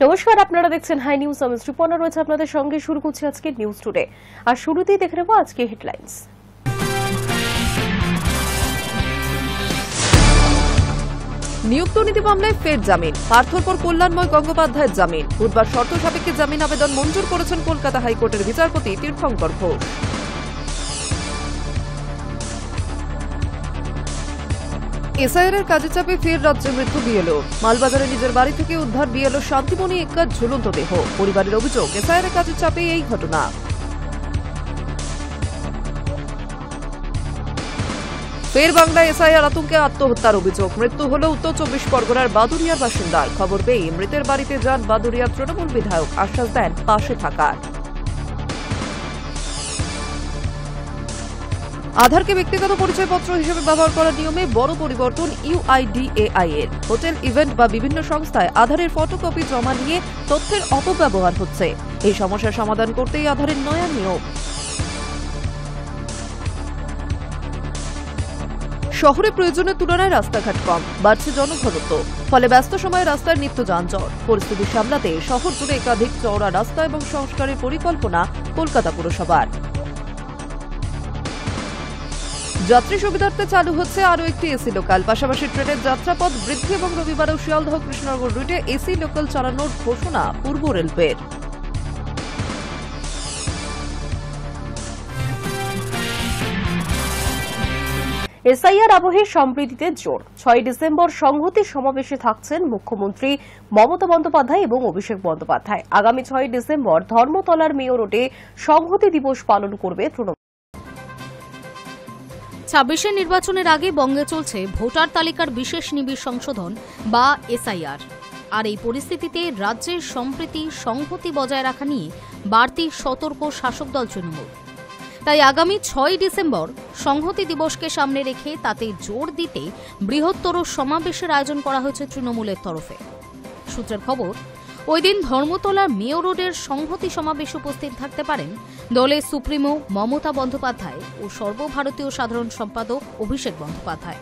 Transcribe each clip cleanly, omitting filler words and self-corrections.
নমস্কার, আপনারা দেখছেন হাই নিউজ। আমি শ্রীপর্ণা রয়েছে আপনাদের সঙ্গে। শুরু করছি আজকে নিউজ টুডে। আর শুরুতেই দেখে নেব আজকে হেডলাইন্স। নিয়োগ দুর্নীতি মামলায় ফের জামিন, পার্থর পর কল্যাণময় গঙ্গোপাধ্যায়ের জামিন। বুধবার শর্ত সাপেক্ষে জামিন আবেদন মঞ্জুর করেছেন কলকাতা হাইকোর্টের বিচারপতি তীর্থঙ্কর ঘোষ। এসআইআর এর কাজে চাপে ফের রাজ্যে মৃত্যু বিএলও। মালবাজারে নিজের বাড়ি থেকে উদ্ধার বিএলও শান্তিমণি এক্কার ঝুলন্ত দেহ। পরিবারের অভিযোগ, এসআইআর এর কাজের চাপে এই ঘটনা। ফের বাংলায় এসআইআর আতঙ্কে আত্মহত্যার অভিযোগ। মৃত্যু হল উত্তর 24 পরগনার বাদুড়িয়ার বাসিন্দার। খবর পেয়ে মৃতের বাড়িতে যান বাদুড়িয়ার তৃণমূল বিধায়ক, আশ্বাস দেন পাশে থাকার। আধারকে ব্যক্তিগত পরিচয়পত্র হিসেবে ব্যবহার করার নিয়মে বড় পরিবর্তন ইউআইডিএআই এর। হোটেল, ইভেন্ট বা বিভিন্ন সংস্থায় আধারের ফটোকপি জমা নিয়ে তথ্যের অপব্যবহার হচ্ছে। এই সমস্যার সমাধান করতেই আধারের নয়া নিয়ম। শহরে প্রয়োজনের তুলনায় রাস্তাঘাট কম, বাড়ছে জনঘনত্ব। ফলে ব্যস্ত সময়ে রাস্তার নিত্য যানজট। পরিস্থিতি সামলাতে শহর জুড়ে একাধিক চওড়া রাস্তা এবং সংস্কারের পরিকল্পনা কলকাতা পুরসভার। যাত্রী সুবিধার্থে চালু হচ্ছে আরও একটি এসি লোকাল। পাশাপাশি ট্রেনের যাত্রাপথ বৃদ্ধি এবং রবিবারেও শিয়ালদহ কৃষ্ণনগর রুটে এসি লোকাল চালানোর ঘোষণা পূর্ব রেলওয়ের। এসআইআর আবহে সম্প্রীতিতে জোর। 6 ডিসেম্বর সংহতি সমাবেশে থাকছেন মুখ্যমন্ত্রী মমতা বন্দ্যোপাধ্যায় এবং অভিষেক বন্দ্যোপাধ্যায়। আগামী 6 ডিসেম্বর ধর্মতলার মেয়র রোডে সংহতি দিবস পালন করবে তৃণমূল। 26 নির্বাচনের আগে বঙ্গে চলছে ভোটার তালিকার বিশেষ নিবিড় সংশোধন বা এসআইআর। আর এই পরিস্থিতিতে রাজ্যের সম্প্রীতি সংহতি বজায় রাখা নিয়ে বাড়তি সতর্ক শাসক দল তৃণমূল। তাই আগামী 6 ডিসেম্বর সংহতি দিবসকে সামনে রেখে তাতে জোর দিতে বৃহত্তর সমাবেশের আয়োজন করা হয়েছে তৃণমূলের তরফে। সূত্রের খবর, ওই দিন ধর্মতলা মেয়র রোডের সংহতি সমাবেশে উপস্থিত থাকতে পারেন দলের সুপ্রিমো মমতা বন্দ্যোপাধ্যায় ও সর্বভারতীয় সাধারণ সম্পাদক অভিষেক বন্দ্যোপাধ্যায়।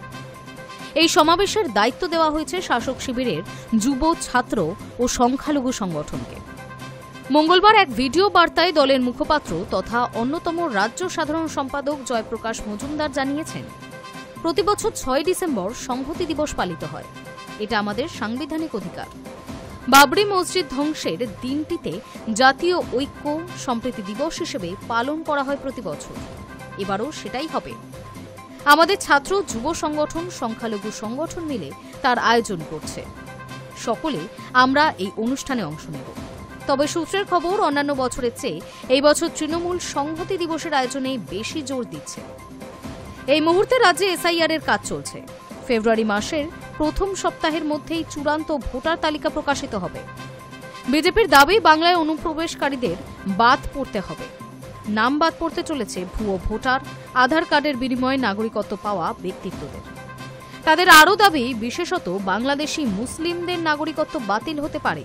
এই সমাবেশের দায়িত্ব দেওয়া হয়েছে শাসক শিবিরের যুব, ছাত্র ও সংখ্যালঘু সংগঠনকে। মঙ্গলবার এক ভিডিও বার্তায় দলের মুখপাত্র তথা অন্যতম রাজ্য সাধারণ সম্পাদক জয়প্রকাশ মজুমদার জানিয়েছেন, প্রতিবছর 6 ডিসেম্বর সংহতি দিবস পালিত হয়। এটা আমাদের সাংবিধানিক অধিকার। বাবরি মসজিদ ধ্বংসের দিনটিতে জাতীয় ঐক্য সম্প্রীতি দিবস হিসেবে পালন করা হয় প্রতি বছর। এবারও সেটাই হবে। আমাদের ছাত্র, যুব সংগঠন, সংখ্যালঘু সংগঠন মিলে তার আয়োজন করছে। সকলে আমরা এই অনুষ্ঠানে অংশ নেব। তবে সূত্রের খবর, অন্যান্য বছরের চেয়ে এই বছর তৃণমূল সংহতি দিবসের আয়োজনে বেশি জোর দিচ্ছে। এই মুহূর্তে রাজ্যে এসআইআর এর কাজ চলছে। ফেব্রুয়ারি মাসের প্রথম সপ্তাহের মধ্যেই চূড়ান্ত ভোটার তালিকা প্রকাশিত হবে। বিজেপির দাবি, বাংলায় অনুপ্রবেশকারীদের বাদ পড়তে হবে। নাম বাদ পড়তে চলেছে ভুয়ো ভোটার, আধার কার্ডের বিনিময়ে নাগরিকত্ব পাওয়া ব্যক্তিত্বদের। তাদের আরও দাবি, বিশেষত বাংলাদেশি মুসলিমদের নাগরিকত্ব বাতিল হতে পারে।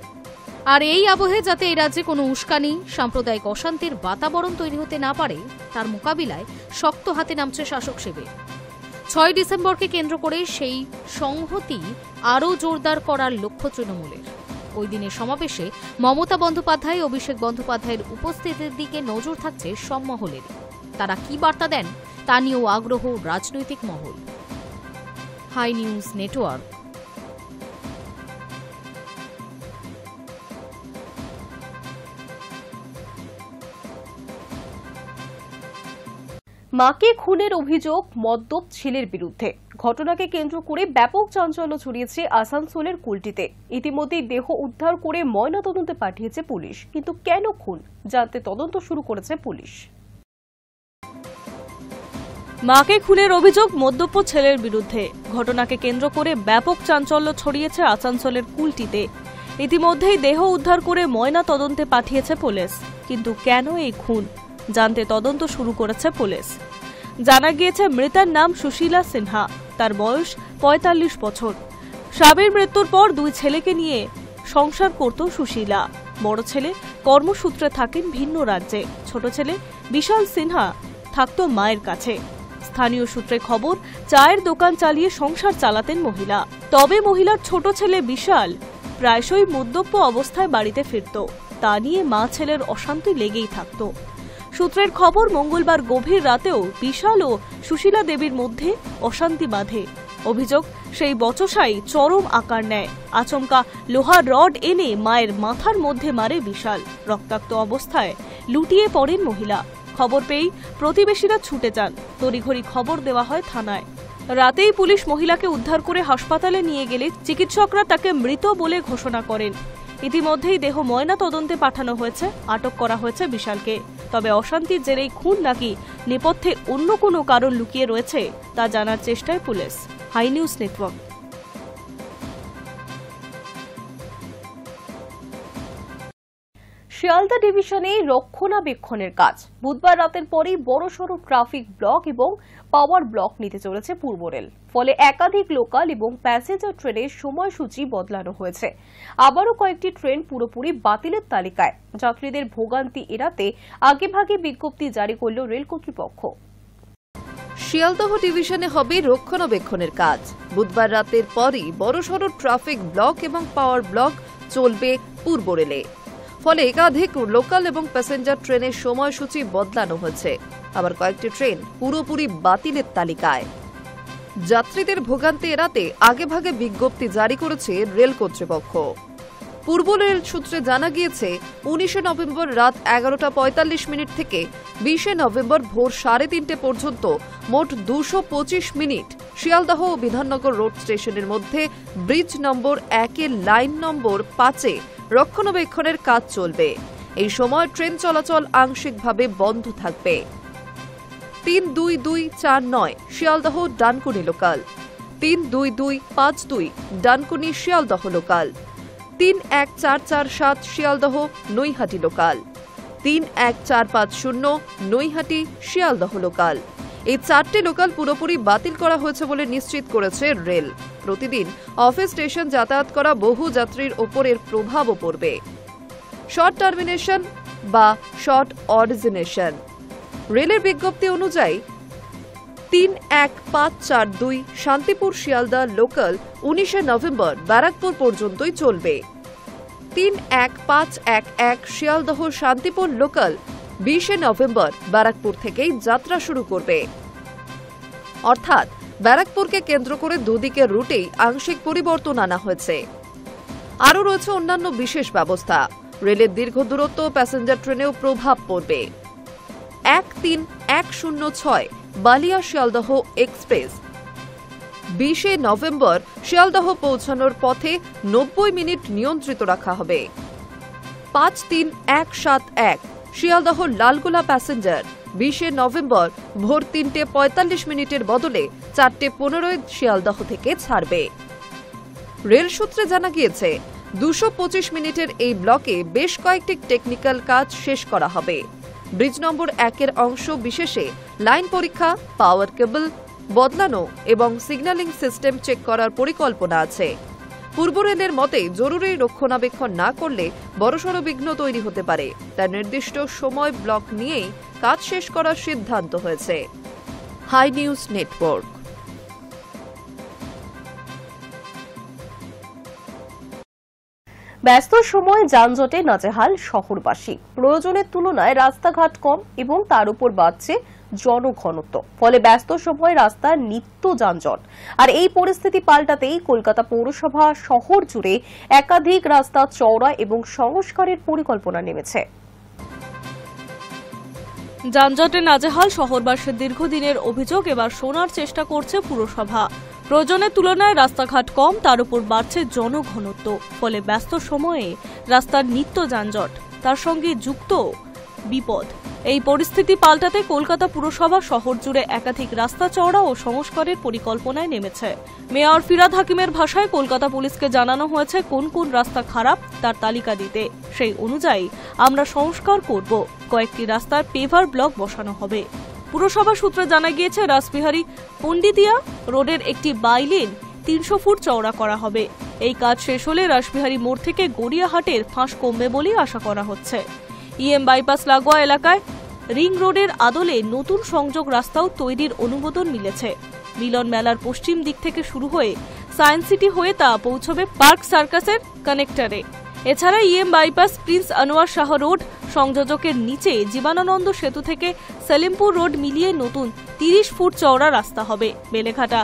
আর এই আবহে যাতে এই রাজ্যে কোনো উস্কানি, সাম্প্রদায়িক অশান্তির বাতাবরণ তৈরি হতে না পারে, তার মোকাবিলায় শক্ত হাতে নামছে শাসক শিবির। 6 ডিসেম্বরকে কেন্দ্র করে সেই সংহতি আরও জোরদার করার লক্ষ্য তৃণমূলের। ওই দিনের সমাবেশে মমতা বন্দ্যোপাধ্যায়, অভিষেক বন্দ্যোপাধ্যায়ের উপস্থিতির দিকে নজর থাকছে সব মহলের। তারা কি বার্তা দেন তা নিয়েও আগ্রহ রাজনৈতিক মহল। Hi news Network. মাকে খুনের অভিযোগ মদ্যপ ছেলের বিরুদ্ধে। ঘটনাকে কেন্দ্র করে ব্যাপক চাঞ্চল্য ছড়িয়েছে আসানসোলের কুলটিতে। ইতিমধ্যেই দেহ উদ্ধার করে ময়নাতদন্তে পাঠিয়েছে পুলিশ। কিন্তু কেন খুন জানতে তদন্ত শুরু করেছে পুলিশ। মাকে খুনের অভিযোগ মদ্যপ ছেলের বিরুদ্ধে। ঘটনাকে কেন্দ্র করে ব্যাপক চাঞ্চল্য ছড়িয়েছে আসানসোলের কুলটিতে। ইতিমধ্যেই দেহ উদ্ধার করে ময়না তদন্তে পাঠিয়েছে পুলিশ। কিন্তু কেন এই খুন জানতে তদন্ত শুরু করেছে পুলিশ। জানা গিয়েছে, মৃতার নাম সুশীলা সিনহা। তার বয়স 45 বছর। স্বামীর মৃত্যুর পর 2 ছেলেকে নিয়ে সংসার করত সুশীলা। বড় ছেলে কর্মসূত্রে থাকেন ভিন্ন রাজ্যে। ছোট ছেলে বিশাল সিনহা থাকত মায়ের কাছে। স্থানীয় সূত্রে খবর, চায়ের দোকান চালিয়ে সংসার চালাতেন মহিলা। তবে মহিলার ছোট ছেলে বিশাল প্রায়শই মদ্যপ অবস্থায় বাড়িতে ফিরত। তা নিয়ে মা ছেলের অশান্তি লেগেই থাকত। সূত্রের খবর, মঙ্গলবার গভীর রাতেও বিশাল ও সুশীলা দেবীর মধ্যে অশান্তি বাধে। অভিযোগ, সেই বচসাই চরম আকার নেয়। আচমকা লোহার রড এনে মায়ের মাথার মধ্যে মারে বিশাল। রক্তাক্ত অবস্থায় লুটিয়ে পড়েন মহিলা। খবর পেয়েই প্রতিবেশীরা ছুটে যান। তড়িঘড়ি খবর দেওয়া হয় থানায়। রাতেই পুলিশ মহিলাকে উদ্ধার করে হাসপাতালে নিয়ে গেলে চিকিৎসকরা তাকে মৃত বলে ঘোষণা করেন। ইতিমধ্যেই দেহ ময়না তদন্তে পাঠানো হয়েছে। আটক করা হয়েছে বিশালকে। তবে অশান্তির জেরেই খুন নাকি নেপথ্যে অন্য কোনো কারণ লুকিয়ে রয়েছে তা জানার চেষ্টায় পুলিশ। High news network. শিয়ালদা ডিভিশনে রক্ষণাবেক্ষণের কাজ। বুধবার রাতের পরেই বড়সড় ট্রাফিক ব্লক এবং পাওয়ার ব্লক নিতে চলেছে পূর্ব রেল। ফলে একাধিক লোকাল এবং প্যাসেঞ্জার ট্রেনের সময়সূচি বদলানো হয়েছে। আবারও কয়েকটি ট্রেন পুরোপুরি বাতিলের তালিকায়। যাত্রীদের ভোগান্তি এড়াতে আগেভাগে বিজ্ঞপ্তি জারি করল রেল কর্তৃপক্ষ। শিয়ালদহ ডিভিশনে হবে রক্ষণাবেক্ষণের কাজ। বুধবার রাতের পরই বড়সড় ট্রাফিক ব্লক এবং পাওয়ার ব্লক চলবে পূর্ব রেলে। ফলে একাধিক লোকাল এবং প্যাসেঞ্জার ট্রেনের সময়সূচি বদলানো হয়েছে। আবার কয়েকটি ট্রেন পুরোপুরি বাতিলের তালিকায়। যাত্রীদের ভোগান্তি এড়াতে আগেভাগে বিজ্ঞপ্তি জারি করেছে রেল কর্তৃপক্ষ। পূর্ব রেল সূত্রে জানা গিয়েছে, 19 নভেম্বর রাত 11:45 থেকে 20 নভেম্বর ভোর 3:30 পর্যন্ত মোট 225 মিনিট শিয়ালদহ ও বিধাননগর রোড স্টেশনের মধ্যে ব্রিজ নম্বর 1 লাইন নম্বর 5 রক্ষণাবেক্ষণের কাজ চলবে। এই সময় ট্রেন চলাচল আংশিকভাবে বন্ধ থাকবে। 32249 Sealdah Dankuni local, 32252 Dankuni Sealdah local, 31447 Sealdah Naihati local, 31450 Naihati Sealdah local. এই 4টি লোকাল পুরোপুরি বাতিল করা হয়েছে বলে নিশ্চিত করেছে রেল। প্রতিদিন অফিস স্টেশন যাতায়াত করা বহু যাত্রীর ওপর এর প্রভাবও পড়বে। শর্ট টার্মিনেশন বা শর্ট অরিজিনেশন। রেলের বিজ্ঞপ্তি অনুযায়ী 31542 শান্তিপুর শিয়ালদা লোকাল 19 নভেম্বর ব্যারাকপুর পর্যন্তই চলবে। 31511 শিয়ালদহ শান্তিপুর লোকাল 20 নভেম্বর ব্যারাকপুর থেকেই যাত্রা শুরু করবে। অর্থাৎ ব্যারাকপুরকে কেন্দ্র করে দুদিকের রুটেই আংশিক পরিবর্তন আনা হয়েছে। আরও রয়েছে অন্যান্য বিশেষ ব্যবস্থা। রেলের দীর্ঘ দূরত্ব প্যাসেঞ্জার ট্রেনেও প্রভাব পড়বে। 13106 বালিয়া শিয়ালদহ এক্সপ্রেস 20 নভেম্বর শিয়ালদহ পৌঁছানোর পথে 90 মিনিট নিয়ন্ত্রিত রাখা হবে। 53171 শিয়ালদহ লালগোলা প্যাসেঞ্জার 20 নভেম্বর ভোর 3:45 মিনিটের বদলে 4:15 শিয়ালদহ থেকে ছাড়বে। রেল সূত্রে জানা গিয়েছে, 225 মিনিটের এই ব্লকে বেশ কয়েকটি টেকনিক্যাল কাজ শেষ করা হবে। ব্রিজ নম্বর 1 অংশ বিশেষে লাইন পরীক্ষা, পাওয়ার কেবল বদলানো এবং সিগন্যালিং সিস্টেম চেক করার পরিকল্পনা আছে। পূর্ব রেলের মতে, জরুরি রক্ষণাবেক্ষণ না করলে বড়সড় বিঘ্ন তৈরি হতে পারে। তার নির্দিষ্ট সময় ব্লক নিয়েই কাজ শেষ করার সিদ্ধান্ত হয়েছে। Hi news Network. ব্যস্ত সময় যানজটে নাজেহাল শহরবাসী। প্রয়োজনের তুলনায় রাস্তাঘাট কম এবং তার উপর বাড়ছে জনঘনত্ব। ফলে ব্যস্ত সময় রাস্তার নিত্য যানজট। আর এই পরিস্থিতি পাল্টাতেই কলকাতা পৌরসভা শহর জুড়ে একাধিক রাস্তা চওড়া এবং সংস্কারের পরিকল্পনা নেমেছে। যানজটে নাজেহাল শহরবাসীর দীর্ঘদিনের অভিযোগ এবার শোনার চেষ্টা করছে পুরসভা। প্রয়োজনের তুলনায় রাস্তাঘাট কম, তার উপর বাড়ছে জনঘনত্ব। ফলে ব্যস্ত সময়ে রাস্তার নিত্য যানজট, তার সঙ্গে যুক্ত বিপদ। এই পরিস্থিতি পাল্টাতে কলকাতা পুরসভা শহর জুড়ে একাধিক রাস্তা চওড়া ও সংস্কারের পরিকল্পনায় নেমেছে। মেয়র ফিরহাদ হাকিমের ভাষায়, কলকাতা পুলিশকে জানানো হয়েছে কোন কোন রাস্তা খারাপ তার তালিকা দিতে। সেই অনুযায়ী আমরা সংস্কার করব। কয়েকটি রাস্তায় পেভার ব্লক বসানো হবে। পুরসভা সূত্রে জানা গিয়েছে, রাসবিহারী পণ্ডিতিয়া রোডের একটি বাইলেন 300 ফুট চওড়া করা হবে। এই কাজ শেষ হলে রাসবিহারী মোড় থেকে গড়িয়াহাটের ফাঁস কমবে বলে আশা করা হচ্ছে। ইএম বাইপাস লাগোয়া এলাকায় রিং রোডের আদলে নতুন সংযোগ রাস্তাও তৈরির অনুমোদন মিলেছে। মিলন মেলার পশ্চিম দিক থেকে শুরু হয়ে সায়েন্স সিটি হয়ে তা পৌঁছবে পার্ক সার্কাসের কানেক্টরে। এছাড়া EM bypass prince Anwar Shah road সংযোজকের নিচে জীবনানন্দ সেতু থেকে সেলিমপুর রোড মিলিয়ে নতুন 30 ফুট চওড়া রাস্তা হবে। বেলেঘাটা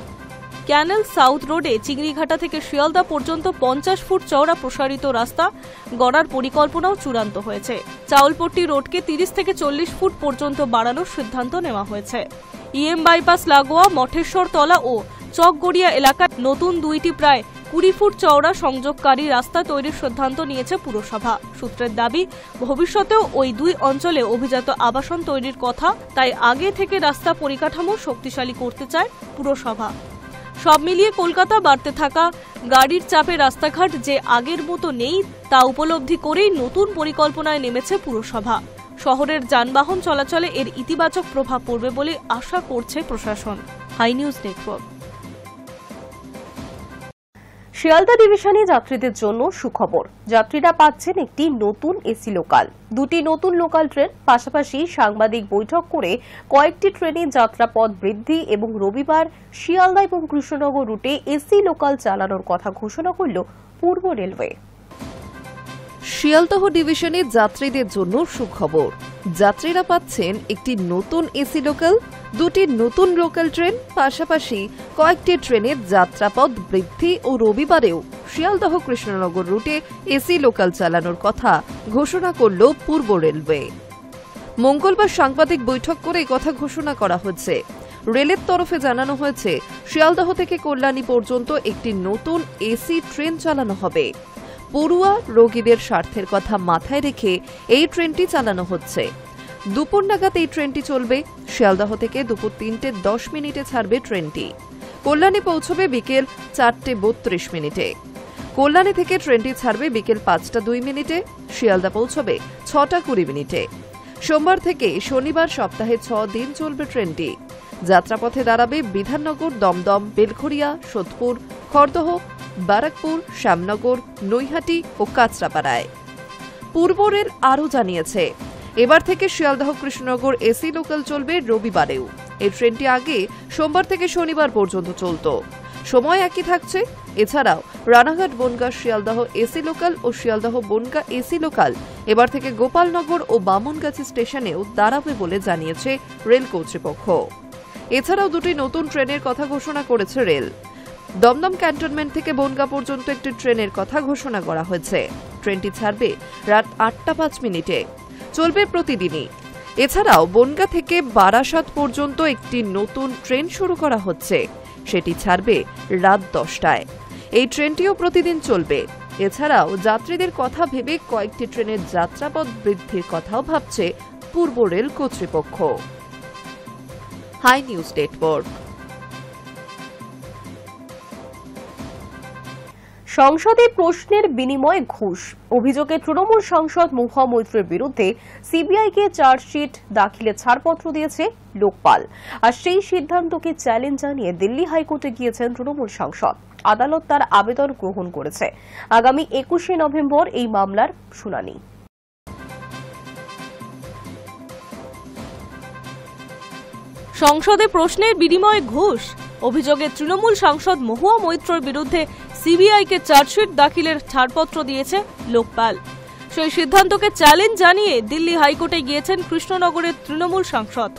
ক্যানেল সাউথ রোডে চিংড়িঘাটা থেকে শিয়ালদা পর্যন্ত 50 ফুট চওড়া প্রসারিত রাস্তা গড়ার পরিকল্পনাও চূড়ান্ত হয়েছে। চাউলপট্টি রোডকে 30 থেকে 40 ফুট পর্যন্ত বাড়ানোর সিদ্ধান্ত নেওয়া হয়েছে। ইএম বাইপাস লাগোয়া মঠেশ্বর তলা ও চকগড়িয়া এলাকায় নতুন 2টি প্রায় 20 ফুট চওড়া সংযোগকারী রাস্তা তৈরির সিদ্ধান্ত নিয়েছে পুরসভা। সূত্রের দাবি, ভবিষ্যতেও ওই 2 অঞ্চলে অভিজাত আবাসন তৈরির কথা, তাই আগে থেকে রাস্তা পরিকাঠামো শক্তিশালী করতে চায় পুরসভা। সব মিলিয়ে কলকাতা বাড়তে থাকা গাড়ির চাপে রাস্তাঘাট যে আগের মতো নেই তা উপলব্ধি করেই নতুন পরিকল্পনায় নেমেছে পুরসভা। শহরের যানবাহন চলাচলে এর ইতিবাচক প্রভাব পড়বে বলে আশা করছে প্রশাসন। High news network. শিয়ালদা ডিভিশনে যাত্রীদের জন্য সুখবর, যাত্রীরা পাচ্ছেন একটি নতুন এসি লোকাল, 2টি নতুন লোকাল ট্রেন, পাশাপাশি সাংবাদিক বৈঠক করে কয়েকটি ট্রেনের যাত্রাপথ বৃদ্ধি এবং রবিবার শিয়ালদা এবং কৃষ্ণনগর রুটে এসি লোকাল চালানোর কথা ঘোষণা করল পূর্ব রেলওয়ে। শিয়ালদহ ডিভিশনের যাত্রীদের জন্য সুখবর, যাত্রীরা পাচ্ছেন একটি নতুন এসি লোকাল, 2টি নতুন লোকাল ট্রেন, পাশাপাশি কয়েকটি ট্রেনের যাত্রাপথ বৃদ্ধি ও রবিবারেও শিয়ালদহ কৃষ্ণনগর রুটে এসি লোকাল চালানোর কথা ঘোষণা করল পূর্ব রেলওয়ে। মঙ্গলবার সাংবাদিক বৈঠক করে কথা ঘোষণা করা হয়েছে। রেলের তরফে জানানো হয়েছে, শিয়ালদহ থেকে কল্যাণী পর্যন্ত একটি নতুন এসি ট্রেন চালানো হবে। পড়ুয়া রোগীদের স্বার্থের কথা মাথায় রেখে এই ট্রেনটি চালানো হচ্ছে। দুপুর নাগাদ এই ট্রেনটি চলবে। শিয়ালদহ থেকে দুপুর 3:10 ছাড়বে ট্রেনটি। কল্যাণী পৌঁছবে বিকেল 4:32। কল্যাণী থেকে ট্রেনটি ছাড়বে বিকেল 5:02। শিয়ালদা পৌঁছবে 6:20। সোমবার থেকে শনিবার সপ্তাহে 6 দিন চলবে ট্রেনটি। যাত্রাপথে দাঁড়াবে বিধাননগর, দমদম, বেলঘরিয়া, সোদপুর, খড়দহ, বারাকপুর, শ্যামনগর, নৈহাটি ও কাঁচরাপাড়ায়। পূর্ব রেল আরও জানিয়েছে, এবার থেকে শিয়ালদহ কৃষ্ণনগর এসি লোকাল চলবে রবিবারেও। এই ট্রেনটি আগে সোমবার থেকে শনিবার পর্যন্ত চলত, সময় একই থাকছে। এছাড়াও রানাঘাট বনগা শিয়ালদহ এসি লোকাল ও শিয়ালদহ বনগা এসি লোকাল এবার থেকে গোপালনগর ও বামনগাছি স্টেশনেও দাঁড়াবে বলে জানিয়েছে রেল কর্তৃপক্ষ। এছাড়াও 2টি নতুন ট্রেনের কথা ঘোষণা করেছে রেল। দমদম ক্যান্টনমেন্ট থেকে বনগা পর্যন্ত একটি ট্রেনের কথা ঘোষণা করা হয়েছে। ট্রেনটি ছাড়বে রাত 8:05। চলবে প্রতিদিনই। এছাড়াও বনগা থেকে বারাসাত পর্যন্ত একটি নতুন ট্রেন শুরু করা হচ্ছে, সেটি ছাড়বে রাত 10টায়। এই ট্রেনটিও প্রতিদিন চলবে। এছাড়াও যাত্রীদের কথা ভেবে কয়েকটি ট্রেনের যাত্রাপথ বৃদ্ধির কথাও ভাবছে পূর্ব রেল কর্তৃপক্ষ। Hi news Network. সংসদে প্রশ্নের বিনিময়ে ঘুষ অভিযোগে তৃণমূল সাংসদ মহুয়া মৈত্রের বিরুদ্ধে সিবিআইকে চার্জশিট দাখিলে ছাড়পত্র দিয়েছে লোকপাল। আর সেই সিদ্ধান্তকে চ্যালেঞ্জ জানিয়ে দিল্লি হাইকোর্টে গিয়েছেন তৃণমূল সাংসদ। আদালত তার আবেদন গ্রহণ করেছে। আগামী 21 নভেম্বর এই মামলার শুনানি। সংসদে প্রশ্নের বিনিময়ে ঘুষ অভিযোগে তৃণমূল সাংসদ মহুয়া মৈত্রের বিরুদ্ধে সিবিআইকে চার্জশিট দাখিলের ছাড়পত্র দিয়েছে লোকপাল। সেই সিদ্ধান্তকে চ্যালেঞ্জ জানিয়ে দিল্লি হাইকোর্টে গিয়েছেন কৃষ্ণনগরের তৃণমূল সাংসদ।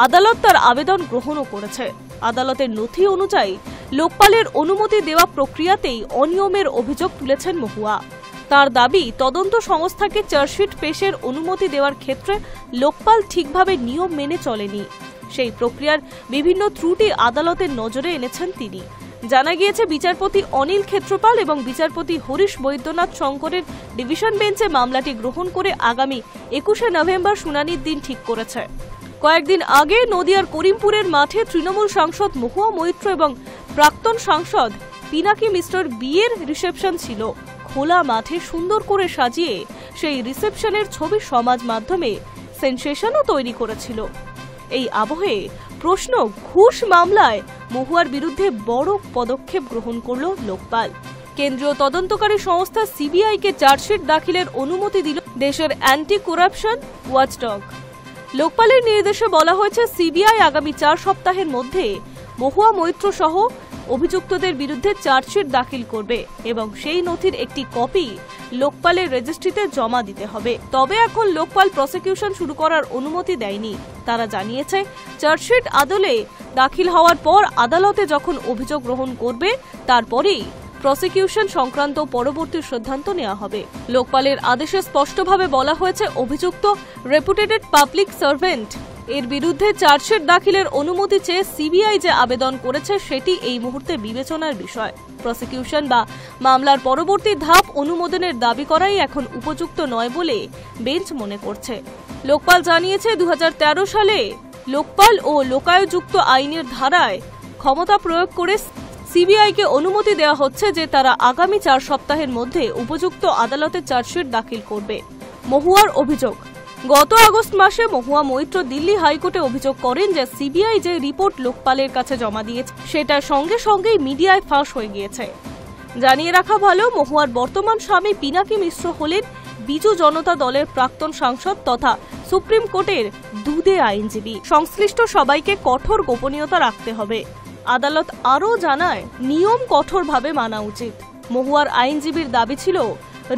আদালত তার আবেদন গ্রহণও করেছে। আদালতের নথি অনুযায়ী লোকপালের অনুমতি দেওয়া প্রক্রিয়াতেই অনিয়মের অভিযোগ তুলেছেন মহুয়া। তার দাবি, তদন্ত সংস্থাকে চার্জশিট পেশের অনুমতি দেওয়ার ক্ষেত্রে লোকপাল ঠিকভাবে নিয়ম মেনে চলেনি। সেই প্রক্রিয়ার বিভিন্ন ত্রুটি আদালতের নজরে এনেছেন তিনি। জানা গিয়েছে, বিচারপতি অনিল ক্ষেত্রপাল এবং বিচারপতি হরিশ বৈদ্যনাথ শঙ্করের ডিভিশন বেঞ্চে মামলাটি গ্রহণ করে আগামী 21 নভেম্বর শুনানির দিন ঠিক করেছে। কয়েকদিন আগে নদিয়ার করিমপুরের মাঠে তৃণমূল সাংসদ মহুয়া মৈত্র এবং প্রাক্তন সাংসদ পিনাকি মিস্টার বিয়ের রিসেপশন ছিল। খোলা মাঠে সুন্দর করে সাজিয়ে সেই রিসেপশনের ছবি সমাজ মাধ্যমে সেনসেশনও তৈরি করেছিল। এই আবহে প্রশ্ন, ঘুষ মামলায় মহুয়ার বিরুদ্ধে বড় পদক্ষেপ গ্রহণ করল লোকপাল। কেন্দ্রীয় তদন্তকারী সংস্থা সিবিআইকে চার্জশিট দাখিলের অনুমতি দিল দেশের অ্যান্টি করাপশন ওয়াচডগ। লোকপালের নির্দেশে বলা হয়েছে, সিবিআই আগামী 4 সপ্তাহের মধ্যে মহুয়া মৈত্র সহ অভিযুক্তদের বিরুদ্ধে চার্জশিট দাখিল করবে এবং সেই নথির একটি কপি লোকপালের রেজিস্ট্রিতে জমা দিতে হবে। তবে এখন লোকপাল প্রসিকিউশন শুরু করার অনুমতি দেয়নি। তারা জানিয়েছে চার্জশিট আদলে দাখিল হওয়ার পর আদালতে যখন অভিযোগ গ্রহণ করবে তারপরেই প্রসিকিউশন সংক্রান্ত পরবর্তী সিদ্ধান্ত নেওয়া হবে। লোকপালের আদেশে স্পষ্টভাবে বলা হয়েছে অভিযুক্ত রেপুটেটেড পাবলিক সার্ভেন্ট এর বিরুদ্ধে চার্জশিট দাখিলের অনুমতি চেয়ে সিবিআই যে আবেদন করেছে সেটি এই মুহূর্তে বিবেচনার বিষয়। প্রসিকিউশন বা মামলার পরবর্তী ধাপ অনুমোদনের দাবি করাই এখন উপযুক্ত নয় বলে বেঞ্চ মনে করছে। লোকপাল জানিয়েছে 2013 সালে লোকপাল ও লোকায়ুক্ত আইনের ধারায় ক্ষমতা প্রয়োগ করে সিবিআইকে অনুমতি দেওয়া হচ্ছে যে তারা আগামী 4 সপ্তাহের মধ্যে উপযুক্ত আদালতে চার্জশিট দাখিল করবে। মহুয়ার অভিযোগ, গত আগস্ট মাসে মহুয়া মৈত্র দিল্লি হাইকোর্টে অভিযোগ করেন যে সিবিআই যে রিপোর্ট লোকপালের কাছে জমা দিয়েছে সেটা সঙ্গে সঙ্গেই মিডিয়ায় ফাঁস হয়ে গিয়েছে। জানিয়ে রাখা ভালো, মহুয়ার বর্তমান স্বামী পিনাকি মিশ্র হলেন বিজু জনতা দলের প্রাক্তন সাংসদ তথা সুপ্রিম কোর্টের দুদে আইনজীবী। সংশ্লিষ্ট সবাইকে কঠোর গোপনীয়তা রাখতে হবে। আদালত আরও জানায় নিয়ম কঠোরভাবে মানা উচিত। মহুয়ার আইনজীবীর দাবি ছিল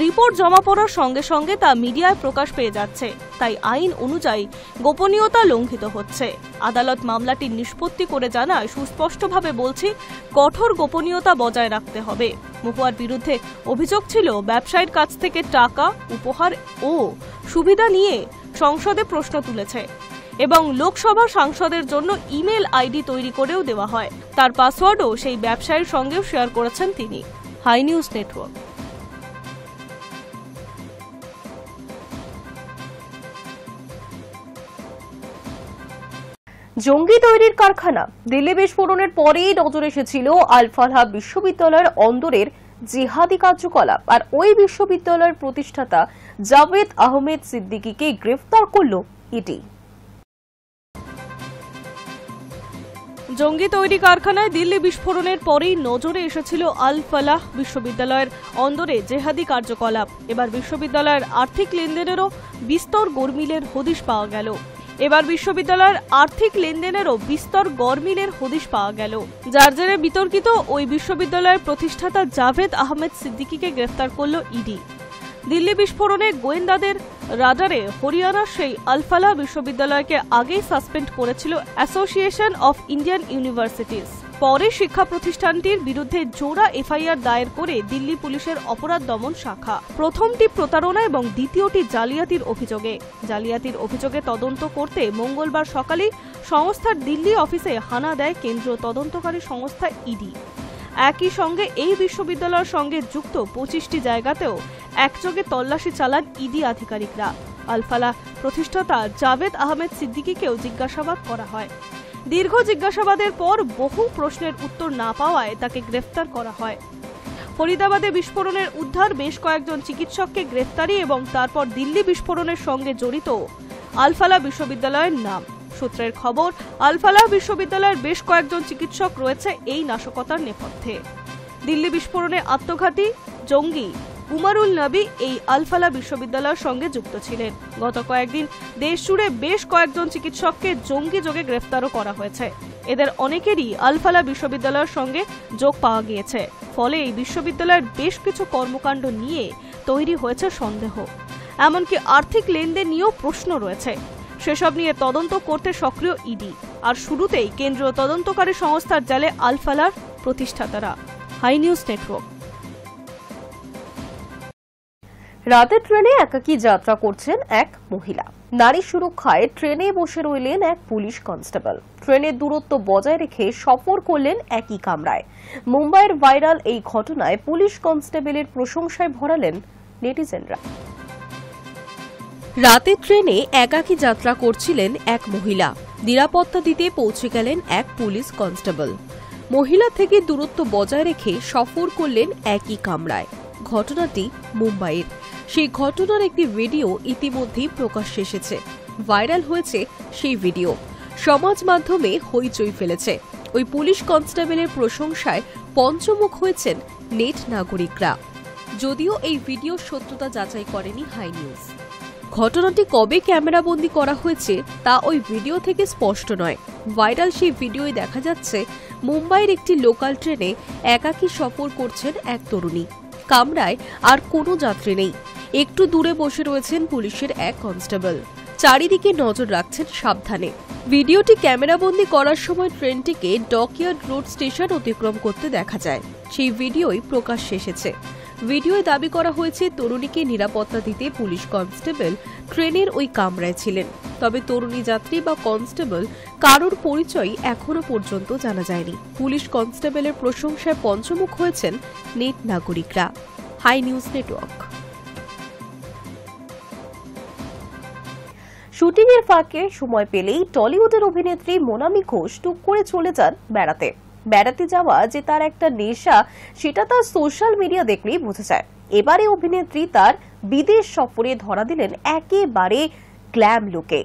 রিপোর্ট জমা পড়ার সঙ্গে সঙ্গে তা মিডিয়ায় প্রকাশ পেয়ে যাচ্ছে, তাই আইন অনুযায়ী গোপনীয়তা লঙ্ঘিত হচ্ছে। আদালত মামলাটি নিষ্পত্তি করে জানায় সুস্পষ্টভাবে বলছি কঠোর গোপনীয়তা বজায় রাখতে হবে। মহুয়ার বিরুদ্ধে অভিযোগ ছিল ব্যবসায়ীর কাছ থেকে টাকা, উপহার ও সুবিধা নিয়ে সংসদে প্রশ্ন তুলেছে এবং লোকসভা সাংসদের জন্য ইমেল আইডি তৈরি করেও দেওয়া হয়। তার পাসওয়ার্ডও সেই ব্যবসায়ীর সঙ্গেও শেয়ার করেছেন তিনি। Hi news Network. জঙ্গি তৈরির কারখানা দিল্লি বিস্ফোরণের পরেই নজর এসেছিল আল-ফালাহ বিশ্ববিদ্যালয়ের অন্দরের জিহাদি কার্যকলাপ, আর ওই বিশ্ববিদ্যালয়ের প্রতিষ্ঠাতা জাভেদ আহমেদ সিদ্দিকীকে গ্রেফতার করল ইডি। জঙ্গি তৈরি কারখানায় দিল্লি বিস্ফোরণের পরেই নজরে এসেছিল আল-ফালাহ বিশ্ববিদ্যালয়ের অন্দরে জেহাদি কার্যকলাপ। এবার বিশ্ববিদ্যালয়ের আর্থিক লেনদেনেরও বিস্তর গরমিলের হদিশ পাওয়া গেল। যার জেরে বিতর্কিত ওই বিশ্ববিদ্যালয়ের প্রতিষ্ঠাতা জাভেদ আহমেদ সিদ্দিকীকে গ্রেফতার করল ইডি। দিল্লি বিস্ফোরণে গোয়েন্দাদের রাডারে হরিয়ানার সেই আল-ফালাহ বিশ্ববিদ্যালয়কে আগেই সাসপেন্ড করেছিল অ্যাসোসিয়েশন অফ ইন্ডিয়ান ইউনিভার্সিটিজ। পরে শিক্ষা প্রতিষ্ঠানটির বিরুদ্ধে জোড়া এফআইআর দায়ের করে দিল্লি পুলিশের অপরাধ দমন শাখা। প্রথমটি প্রতারণা এবং দ্বিতীয়টি জালিয়াতির অভিযোগে তদন্ত করতে মঙ্গলবার সকালে সংস্থার দিল্লি অফিসে হানা দেয় কেন্দ্রীয় তদন্তকারী সংস্থা ইডি। একই সঙ্গে এই বিশ্ববিদ্যালয়ের সঙ্গে যুক্ত 25টি জায়গাতেও একযোগে তল্লাশি চালান ইডি আধিকারিকরা। আল-ফালাহ প্রতিষ্ঠাতা জাভেদ আহমেদ সিদ্দিকীকেও জিজ্ঞাসাবাদ করা হয়। দীর্ঘ জিজ্ঞাসাবাদের পর বহু প্রশ্নের উত্তর না পাওয়ায় তাকে গ্রেফতার করা হয়। ফরিদাবাদে বিস্ফোরণের উদ্ধার, বেশ কয়েকজন চিকিৎসককে গ্রেফতারি এবং তারপর দিল্লি বিস্ফোরণের সঙ্গে জড়িত আল-ফালাহ বিশ্ববিদ্যালয়ের নাম। সূত্রের খবর, আল-ফালাহ বিশ্ববিদ্যালয়ের বেশ কয়েকজন চিকিৎসক রয়েছে এই নাশকতার নেপথ্যে। দিল্লি বিস্ফোরণে আত্মঘাতী জঙ্গি উমারুল নবী এই আল-ফালাহ বিশ্ববিদ্যালয়ের সঙ্গে যুক্ত ছিলেন। গত কয়েকদিন দেশ জুড়ে বেশ কয়েকজন চিকিৎসককে জঙ্গি যোগে গ্রেফতারও করা হয়েছে। এদের অনেকেরই আল-ফালাহ বিশ্ববিদ্যালয়ের সঙ্গে যোগ পাওয়া গিয়েছে। ফলে এই বিশ্ববিদ্যালয়ের বেশ কিছু কর্মকাণ্ড নিয়ে তৈরি হয়েছে সন্দেহ। এমনকি আর্থিক লেনদেন নিয়েও প্রশ্ন রয়েছে। সেসব নিয়ে তদন্ত করতে সক্রিয় ইডি। আর শুরুতেই কেন্দ্রীয় তদন্তকারী সংস্থার জালে আল-ফালাহর প্রতিষ্ঠাতারা। High news network. রাতের ট্রেনে একাকী যাত্রা করছেন এক মহিলা। নারী সুরক্ষায় ট্রেনে বসে রইলেন এক পুলিশ কনস্টেবল। ট্রেনের দূরত্ব বজায় রেখে সফর করলেন একই কামরায়। মুম্বাইয়ের ভাইরাল এই ঘটনায় পুলিশ কনস্টেবলের প্রশংসায় ভরালেন নেটিজেনরা। রাতে ট্রেনে একাকী যাত্রা করছিলেন এক মহিলা। নিরাপত্তা দিতে পৌঁছে গেলেন এক পুলিশ কনস্টেবল। মহিলা থেকে দূরত্ব বজায় রেখে সফর করলেন একই কামরায়। ঘটনাটি মুম্বাইয়ের। সেই ঘটনার একটি ভিডিও ইতিমধ্যেই প্রকাশ্যে এসেছে। ভাইরাল হয়েছে সেই ভিডিও, সমাজ মাধ্যমে হইচই ফেলেছে। ওই পুলিশ কনস্টেবলের প্রশংসায় পঞ্চমুখ হয়েছেন নেট নাগরিকরা। যদিও এই ভিডিও সত্যতা যাচাই করেনি হাই নিউজ। ঘটনাটি কবে ক্যামেরাবন্দি করা হয়েছে তা ওই ভিডিও থেকে স্পষ্ট নয়। ভাইরাল সেই ভিডিওয় দেখা যাচ্ছে মুম্বাইয়ের একটি লোকাল ট্রেনে একাকী সফর করছেন এক তরুণী। কামরায় আর কোনো যাত্রী নেই। একটু দূরে বসে রয়েছেন পুলিশের এক কনস্টেবল। চারিদিকে নজর রাখছেন সাবধানে। ভিডিওটি ক্যামেরাবন্দি করার সময় ট্রেনটিকে ডকইয়ার্ড রোড স্টেশন অতিক্রম করতে দেখা যায়। সেই ভিডিওই প্রকাশ্যে এসেছে। ভিডিওয় দাবি করা হয়েছে তরুণীকে নিরাপত্তা দিতে পুলিশ কনস্টেবল ট্রেনের ওই কামরায় ছিলেন। তবে তরুণী যাত্রী বা কনস্টেবল কারোর পরিচয় এখনো পর্যন্ত জানা যায়নি। পুলিশ কনস্টেবলের প্রশংসায় পঞ্চমুখ হয়েছেন নেট নাগরিকরা। High news network. শুটিং এর ফাঁকে সময় পেলেই টলিউডের অভিনেত্রী মোনামি ঘোষ টুক করে চলে যান বেড়াতে যাওয়া যে তার একটা নেশা, সেটা তার সোশ্যাল মিডিয়া দেখলেই বোঝা যায়। এবারে অভিনেত্রী তার বিদেশ সফরে ধরা দিলেন একেবারে গ্ল্যাম লুকে।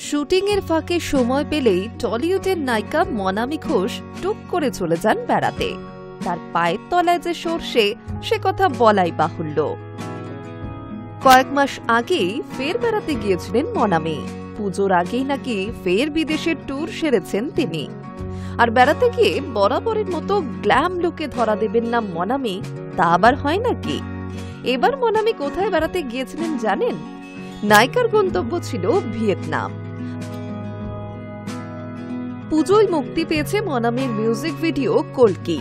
শুটিং এর ফাঁকে সময় পেলেই টলিউডের নায়িকা মোনামি ঘোষ টুক করে চলে যান বেড়াতে। তার পায়ের তলায় যে সরষে, সে কথা বলাই বাহুল্য। কয়েক মাস আগেই ফের বেড়াতে গিয়েছিলেন মোনামি। পুজোর আগেই নাকি ফের বিদেশের ট্যুর সেরেছেন তিনি। আর বেড়াতে গিয়ে বরাবরের মতো গ্ল্যাম লুকে ধরা দেবেন না মোনামি, তা আবার হয় নাকি? এবার মোনামি কোথায় বেড়াতে গিয়েছিলেন জানেন? নায়িকার গন্তব্য ছিল ভিয়েতনাম। পুজোয় মুক্তি পেয়েছে মোনামির মিউজিক ভিডিও কলকি।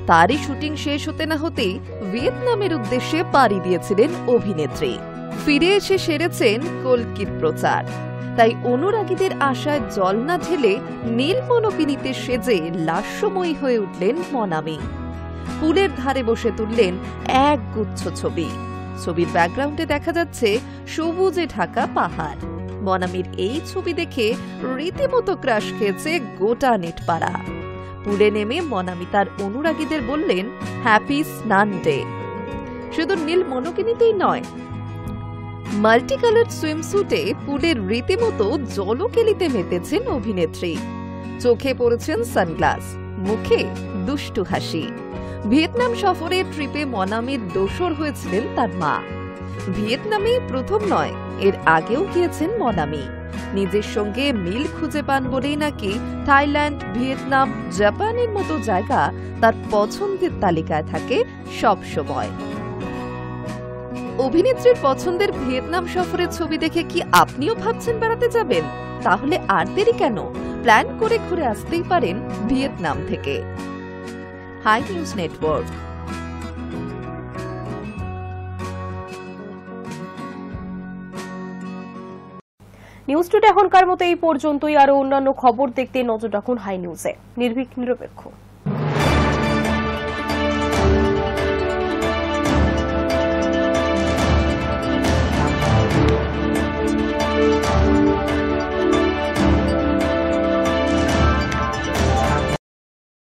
তারই শুটিং শেষ হতে না হতেই ভিয়েতনামের উদ্দেশ্যে পাড়ি দিয়েছিলেন অভিনেত্রী। ফিরে এসে সেরেছেন কলকির প্রচার। তাই অনুরাগীদের আশায় জল না ঢেলে নীল মনোকিনীতে সেজে লাস্যময়ী হয়ে উঠলেন মোনামি। পুলের ধারে বসে তুললেন এক গুচ্ছ ছবি। ছবির ব্যাকগ্রাউন্ডে দেখা যাচ্ছে সবুজে ঢাকা পাহাড়। মোনামির এই ছবি দেখে রীতিমতো ক্রাশ খেয়েছে গোটা নেটপাড়া। পুলে নেমে মোনামি তার অনুরাগীদের বললেন হ্যাপি স্নান ডে। শুধু নীল মনোকিনীতেই নয়, মাল্টি কালার সুইমস্যুটে পুলের রীতিমতো জলকেলিতে মেতেছেন অভিনেত্রী। চোখে পড়েছেন সানগ্লাস, মুখে দুষ্টু হাসি। ভিয়েতনাম সফরের ট্রিপে মোনামির দোসর হয়েছিলেন তার মা। ভিয়েতনামে প্রথম নয়, এর আগেও গিয়েছেন মোনামি। নিজের সঙ্গে মিল খুঁজে পান বলেই নাকি থাইল্যান্ড, ভিয়েতনাম, জাপানের মতো জায়গা তার পছন্দের তালিকায় থাকে সব সময়। অভিনেত্রীর পছন্দের ভিয়েতনাম সফরের ছবি দেখে কি আপনিও ভাবছেন বেড়াতে যাবেন? তাহলে আর দেরি কেন? প্ল্যান করে ঘুরে আসতেই পারেন ভিয়েতনাম থেকে। Hi news Network. News Today এখনকার মতো এই পর্যন্তই। আরো অন্যান্য খবর দেখতে নজর রাখুন হাই নিউজে। নির্ভীক, নিরপেক্ষ।